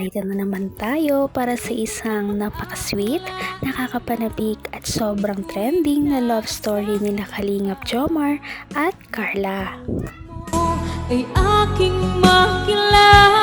Nandito na naman tayo para sa isang napaka-sweet, nakakapanabik at sobrang trending na love story nila Kalingap Jomar at Carla. Ay aking makilala.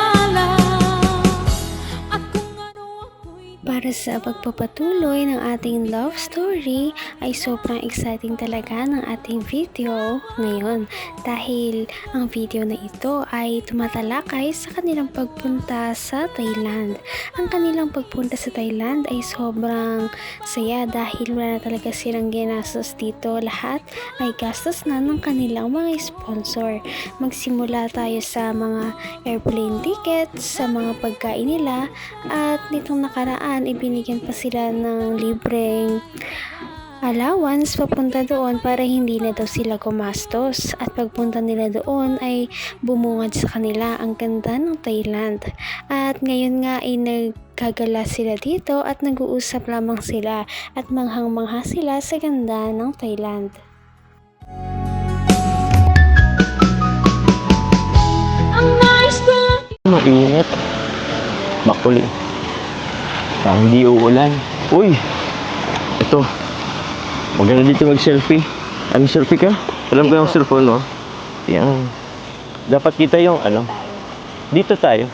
Para sa pagpapatuloy ng ating love story ay sobrang exciting talaga ng ating video ngayon dahil ang video na ito ay tumatalakay sa kanilang pagpunta sa Thailand. Ang kanilang pagpunta sa Thailand ay sobrang saya dahil wala na talaga silang ginastos dito. Lahat ay gastos na ng kanilang mga sponsor. Magsimula tayo sa mga airplane tickets, sa mga pagkain nila at nitong nakaraan ibinigyan pa sila ng libreng allowance papunta doon para hindi na daw sila gumastos at pagpunta nila doon ay bumungad sa kanila ang ganda ng Thailand at ngayon nga ay nagkagala sila dito at nag-uusap lamang sila at manghang-mangha sila sa ganda ng Thailand. Mainit. Makuli. Parang di uulan. Uy! Ito. Maganda dito mag-selfie. Ano selfie ka? Alam ko yung cellphone mo. Yan. Dapat kita yung ano. Dito tayo.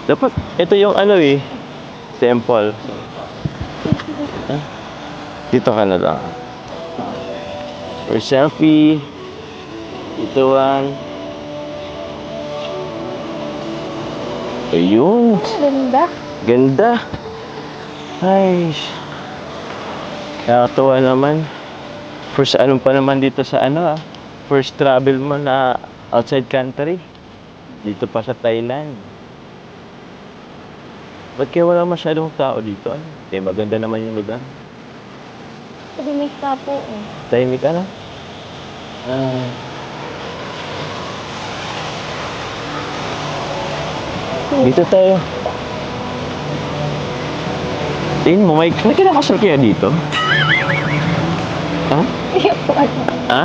Dapat, ito yung ano temple. Huh? Dito ka na lang. For selfie. Ito one. Ayun. Ganda. Ganda. Ay. Nakakatuwa naman. First ano pa naman dito sa first travel mo na outside country. Dito pa sa Thailand. Ba't kaya wala masyadong tao dito? Maganda naman yung lugar. Tahimik ka po Tahimik ka na? Dito tayo. Tingin mo, may kinakasal kaya dito? Ha? Ha?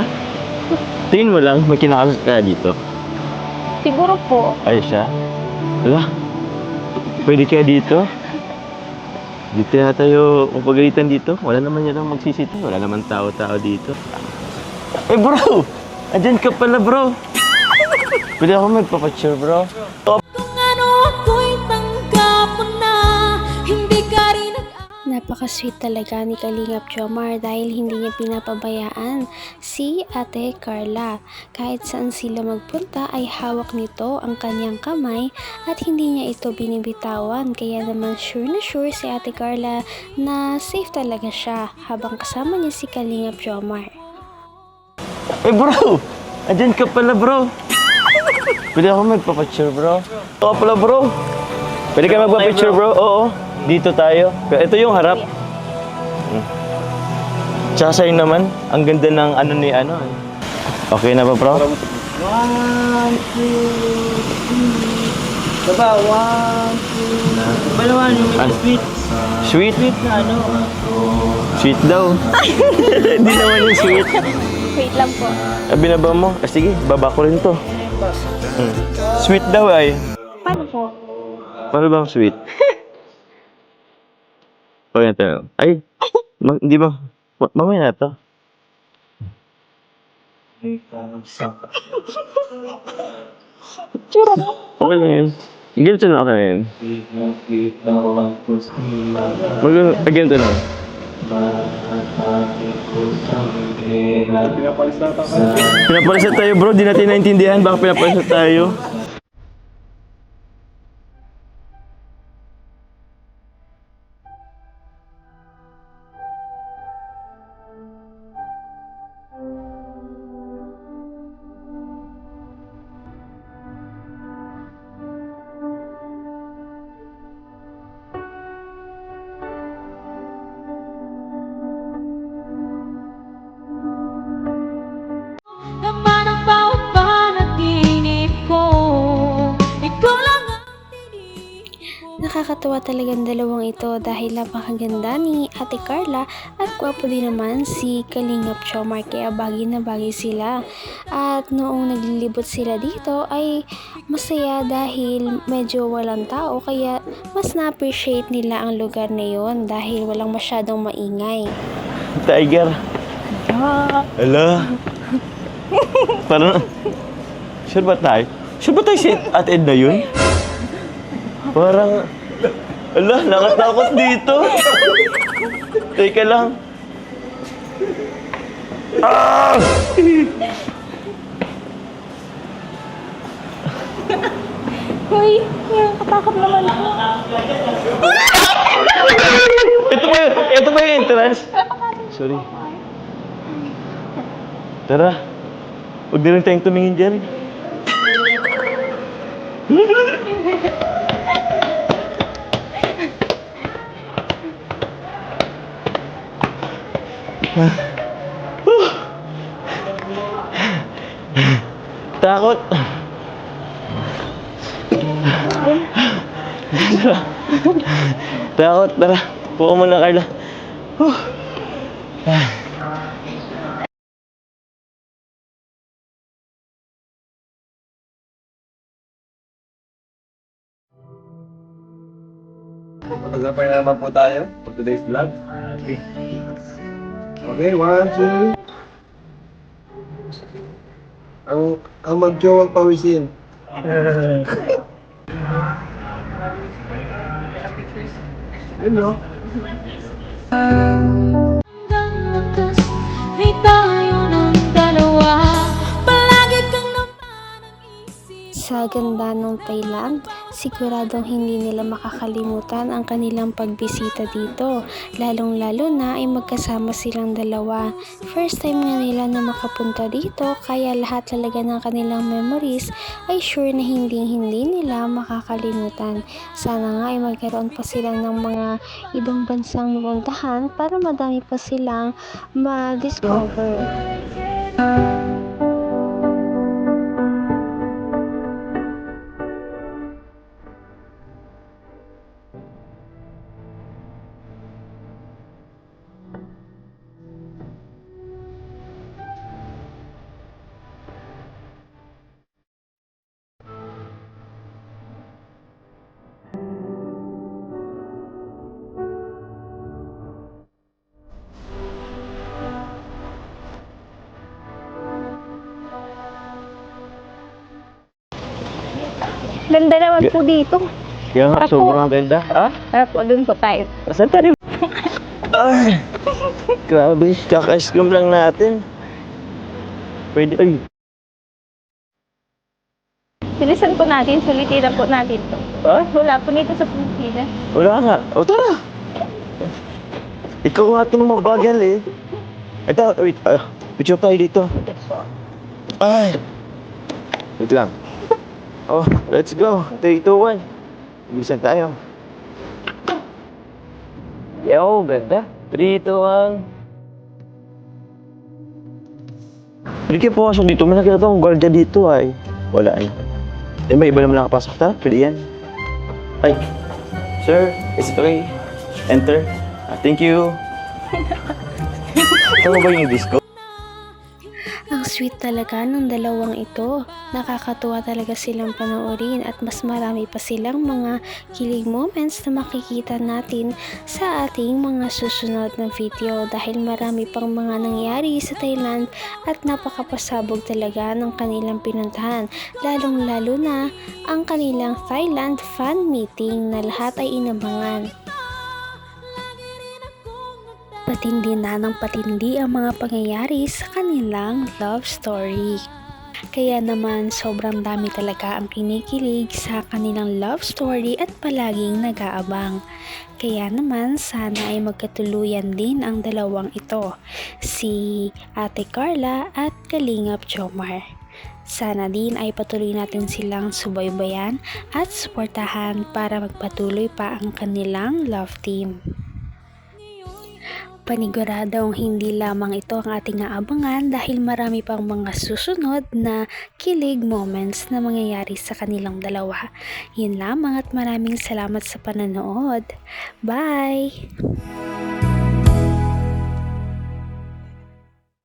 Tingin mo lang, may kinakasal kaya dito? Siguro po. Ay, siya? Wala. Pwede kaya dito? Dito na tayo mapagalitan dito. Wala naman yan ang magsisita. Wala naman tao-tao dito. Eh bro! Andyan ka pala bro! Pwede ako magpapicture bro? Napaka-sweet talaga ni Kalingap Jomar dahil hindi niya pinapabayaan si Ate Carla. Kahit saan sila magpunta ay hawak nito ang kanyang kamay at hindi niya ito binibitawan. Kaya naman sure na sure si Ate Carla na safe talaga siya habang kasama niya si Kalingap Jomar. Eh bro! Andyan ka pala bro! Pwede ako magpapicture bro? Oo pala bro! Pwede ka magpapicture bro? Oo. Dito tayo. Ito yung harap. Tsaka sa'yo naman, ang ganda ng Okay na ba, bro? 1, 2, 3. Baba, 1, 2. Ba naman yung may sweet? Sweet? Sweet na Sweet daw. Hindi naman yung sweet. Wait lang po. Binaba mo? Sige, baba ko rin to. Sweet daw ay. Paano po? Paano bang sweet? Okay na tayo. Ay! Hindi ba? Mamaya na to. Okay lang yun. Ganito na okay yun. Ganito na. Pinapalis na tayo bro. Di natin naintindihan. Baka pinapalis na tayo. Naman ang bawat panaginip ko. Nakakatuwa talagang dalawang ito dahil napakaganda ni Ate Carla at gwapo din naman si Kalingap Jomar, kaya bagay na bagay sila. At noong naglilibot sila dito ay masaya dahil medyo walang tao, kaya mas na-appreciate nila ang lugar na yon dahil walang masyadong maingay. Tiger. Ala. Parang, sure ba tayo? Sure ba tayo si Ate Edna yun? Parang, ala, nakakot dito. Teka lang. Ah! Hoy, katakot naman ako. Ito ba yung entrance? Sorry. Tara. Huwag na rin tayong tumingin dyan. Takot. Takot. Tara. Puka muna, Carla. Pag-usapay na naman po tayo for today's vlog. Okay, 1, 2. Ang mag-jowang pawisin. Yun, no? Hanggang wakas ay tayo ng dalawa. Palagi kang naman ang isip. Sa ganda ng Thailand, siguradong hindi nila makakalimutan ang kanilang pagbisita dito. Lalong-lalo na ay magkasama silang dalawa. First time nga nila na makapunta dito, kaya lahat talaga ng kanilang memories ay sure na hindi nila makakalimutan. Sana nga ay magkaroon pa sila ng mga ibang bansang puntahan para madami pa silang ma-discover. Ganda naman po dito. Kaya nga, sobrang ganda. Ah? Tara po, dun po tayo. Saan tayo? Ay! Grabe, kaka-ice cream lang natin. Pwede, ay. Bilisan po natin, sulitin po natin to. Ah? Wala po nito sa Pilipinas. Wala nga. O, tara! Ikaw nga ito mabagal eh. Ito, wait. Picture tayo dito. Ay! Wait lang. Oh, let's go. 3, 2, 1. Bilisan tayo. Yo, ganda. 3, 2, 1. Hindi kayo pumasok dito. May nakita akong guardia dito ay. Wala ay. Eh, may iba naman nakapasok. Tara, pwede yan. Ay, sir, is it okay? Enter. Thank you. Tama ba yung disco? Ang sweet talaga ng dalawang ito. Nakakatuwa talaga silang panoorin at mas marami pa silang mga kilig moments na makikita natin sa ating mga susunod na video dahil marami pang mga nangyari sa Thailand at napakapasabog talaga ng kanilang pinuntahan. Lalong-lalo na ang kanilang Thailand fan meeting na lahat ay inabangan. Patindi na ng patindi ang mga pangyayari sa kanilang love story. Kaya naman sobrang dami talaga ang kinikilig sa kanilang love story at palaging nag-aabang. Kaya naman sana ay magkatuluyan din ang dalawang ito, si Ate Carla at Kalingap Jomar. Sana din ay patuloy natin silang subaybayan at suportahan para magpatuloy pa ang kanilang love team. Paniguradong hindi lamang ito ang ating aabangan dahil marami pang mga susunod na kilig moments na mangyayari sa kanilang dalawa. Yun lamang at maraming salamat sa pananood. Bye!